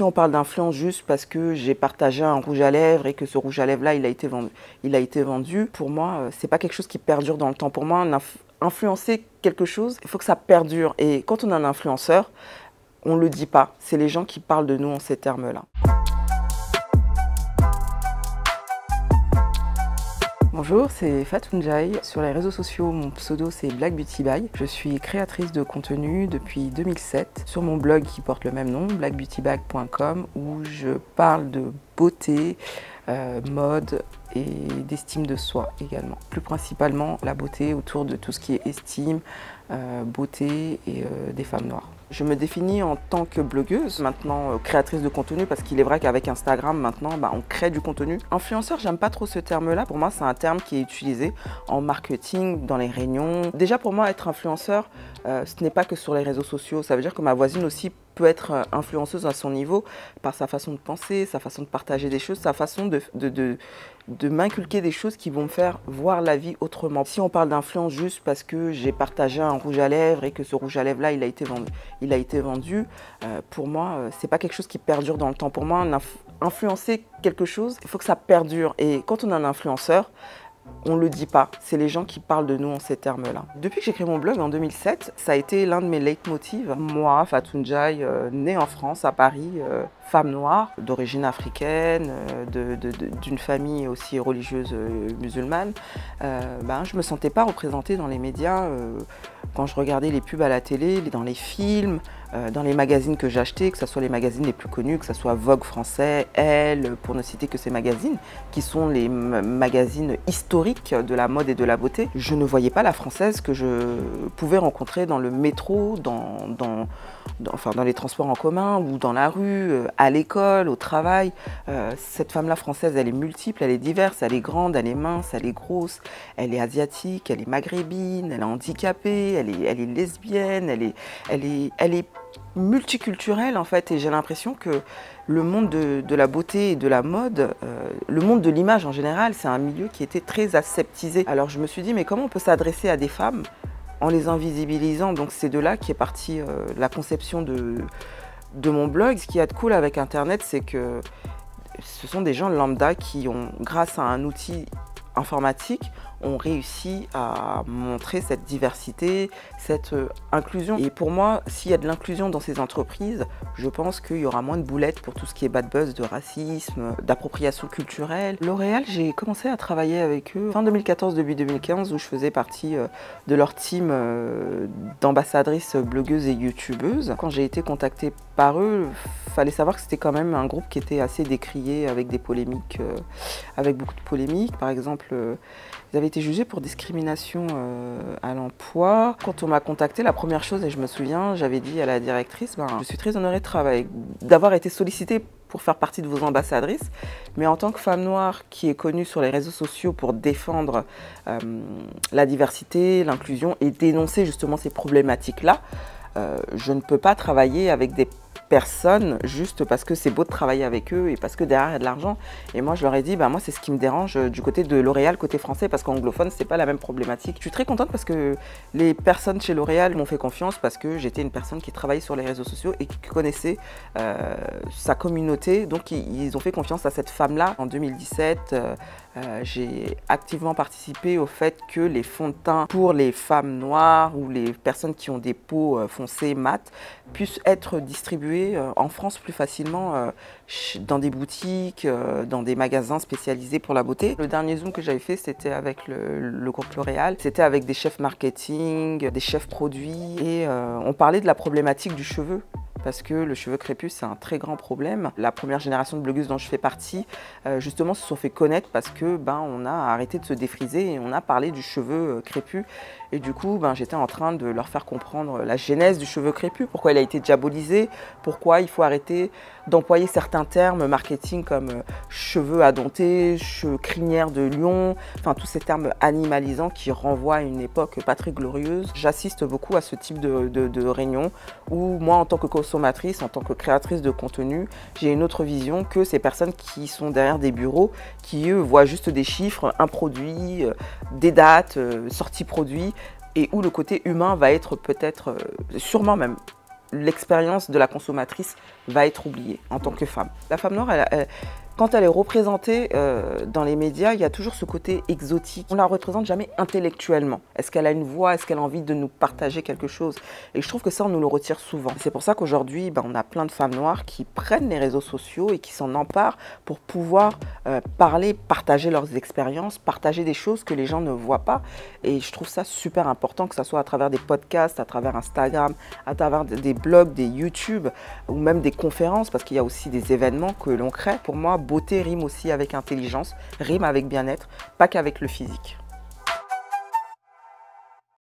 Si on parle d'influence juste parce que j'ai partagé un rouge à lèvres et que ce rouge à lèvres-là, il a été vendu, pour moi, c'est pas quelque chose qui perdure dans le temps. Pour moi, influencer quelque chose, il faut que ça perdure. Et quand on est un influenceur, on ne le dit pas. C'est les gens qui parlent de nous en ces termes-là. Bonjour, c'est Fatou Ndiaye. Sur les réseaux sociaux, mon pseudo c'est Black Beauty Bag. Je suis créatrice de contenu depuis 2007 sur mon blog qui porte le même nom, blackbeautybag.com, où je parle de beauté, mode et d'estime de soi également. Plus principalement la beauté autour de tout ce qui est estime, beauté et des femmes noires. Je me définis en tant que blogueuse, maintenant créatrice de contenu, parce qu'il est vrai qu'avec Instagram, maintenant, on crée du contenu. Influenceur, j'aime pas trop ce terme-là. Pour moi, c'est un terme qui est utilisé en marketing, dans les réunions. Déjà, pour moi, être influenceur, ce n'est pas que sur les réseaux sociaux. Ça veut dire que ma voisine aussi peut être influenceuse à son niveau par sa façon de penser, sa façon de partager des choses, sa façon de m'inculquer des choses qui vont me faire voir la vie autrement. Si on parle d'influence juste parce que j'ai partagé un rouge à lèvres et que ce rouge à lèvres-là, il a été vendu, pour moi, c'est pas quelque chose qui perdure dans le temps. Pour moi, influencer quelque chose, il faut que ça perdure. Et quand on est un influenceur, on ne le dit pas, c'est les gens qui parlent de nous en ces termes-là. Depuis que j'ai créé mon blog en 2007, ça a été l'un de mes leitmotivs. Moi, Fatou Ndiaye, née en France, à Paris, femme noire, d'origine africaine, d'une famille aussi religieuse musulmane, je ne me sentais pas représentée dans les médias. Quand je regardais les pubs à la télé, dans les films, dans les magazines que j'achetais, que ce soit les magazines les plus connus, que ce soit Vogue français, Elle, pour ne citer que ces magazines, qui sont les magazines historiques de la mode et de la beauté, je ne voyais pas la française que je pouvais rencontrer dans le métro, dans les transports en commun ou dans la rue, à l'école, au travail. Cette femme-là française, elle est multiple, elle est diverse, elle est grande, elle est mince, elle est grosse, elle est asiatique, elle est maghrébine, elle est handicapée, elle est lesbienne, elle est multiculturelle en fait, et j'ai l'impression que le monde de la beauté et de la mode, le monde de l'image en général, c'est un milieu qui était très aseptisé. Alors je me suis dit, mais comment on peut s'adresser à des femmes en les invisibilisant? Donc c'est de là qu'est partie la conception de mon blog. Ce qu'il y a de cool avec Internet, c'est que ce sont des gens lambda qui ont, grâce à un outil informatique, ont réussi à montrer cette diversité, cette inclusion. Et pour moi, s'il y a de l'inclusion dans ces entreprises, je pense qu'il y aura moins de boulettes pour tout ce qui est bad buzz, de racisme, d'appropriation culturelle. L'Oréal, j'ai commencé à travailler avec eux fin 2014, début 2015, où je faisais partie de leur team d'ambassadrices, blogueuses et youtubeuses. Quand j'ai été contactée par eux, il fallait savoir que c'était quand même un groupe qui était assez décrié, avec des polémiques, avec beaucoup de polémiques. Par exemple, ils avaient été jugés pour discrimination à l'emploi. Quand on m'a contactée, la première chose, et je me souviens, j'avais dit à la directrice, je suis très honorée de travailler, d'avoir été sollicitée pour faire partie de vos ambassadrices, mais en tant que femme noire qui est connue sur les réseaux sociaux pour défendre la diversité, l'inclusion et dénoncer justement ces problématiques-là, je ne peux pas travailler avec des personnes juste parce que c'est beau de travailler avec eux et parce que derrière il y a de l'argent. Et moi je leur ai dit, moi c'est ce qui me dérange du côté de L'Oréal, côté français, parce qu'anglophone c'est pas la même problématique. Je suis très contente parce que les personnes chez L'Oréal m'ont fait confiance parce que j'étais une personne qui travaillait sur les réseaux sociaux et qui connaissait sa communauté, donc ils ont fait confiance à cette femme-là. En 2017, j'ai activement participé au fait que les fonds de teint pour les femmes noires ou les personnes qui ont des peaux foncées, mates, puissent être distribués en France plus facilement dans des boutiques, dans des magasins spécialisés pour la beauté. Le dernier zoom que j'avais fait, c'était avec le groupe L'Oréal. C'était avec des chefs marketing, des chefs produits, et on parlait de la problématique du cheveu. Parce que le cheveu crépus, c'est un très grand problème. La première génération de blogueuses dont je fais partie, justement, se sont fait connaître parce que on a arrêté de se défriser et on a parlé du cheveu crépus. Et du coup, j'étais en train de leur faire comprendre la genèse du cheveu crépus, pourquoi il a été diabolisé, pourquoi il faut arrêter d'employer certains termes marketing comme cheveux adentés, crinière de lion, enfin tous ces termes animalisants qui renvoient à une époque pas très glorieuse. J'assiste beaucoup à ce type de réunion où moi, en tant que consommatrice, en tant que créatrice de contenu, j'ai une autre vision que ces personnes qui sont derrière des bureaux, qui eux voient juste des chiffres, un produit, des dates, sorties produits, et où le côté humain va être peut-être, sûrement même, l'expérience de la consommatrice va être oubliée en tant que femme. La femme noire, quand elle est représentée dans les médias, il y a toujours ce côté exotique. On ne la représente jamais intellectuellement. Est-ce qu'elle a une voix? Est-ce qu'elle a envie de nous partager quelque chose? Et je trouve que ça, on nous le retire souvent. C'est pour ça qu'aujourd'hui, on a plein de femmes noires qui prennent les réseaux sociaux et qui s'en emparent pour pouvoir parler, partager leurs expériences, partager des choses que les gens ne voient pas. Et je trouve ça super important, que ce soit à travers des podcasts, à travers Instagram, à travers des blogs, des YouTube ou même des conférences, parce qu'il y a aussi des événements que l'on crée. Pour moi, beauté rime aussi avec intelligence, rime avec bien-être, pas qu'avec le physique.